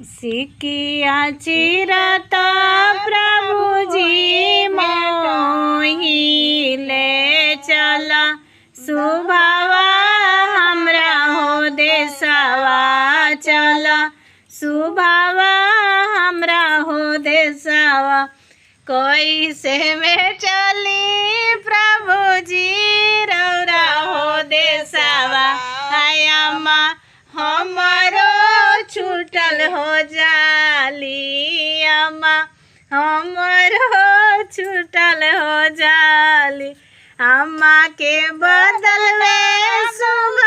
सिकिया चिरता प्रभु जी मोही ले चला सुभावा हमरा हो देशवा चला सुभावा हमरा हो देशवा कैसे में चली प्रभु जी रौरा हो देशवा आयामा हमारो छूटल हो जाली अम्मा हमारो छूटल हो जाली अम्मा के बदल में सुबह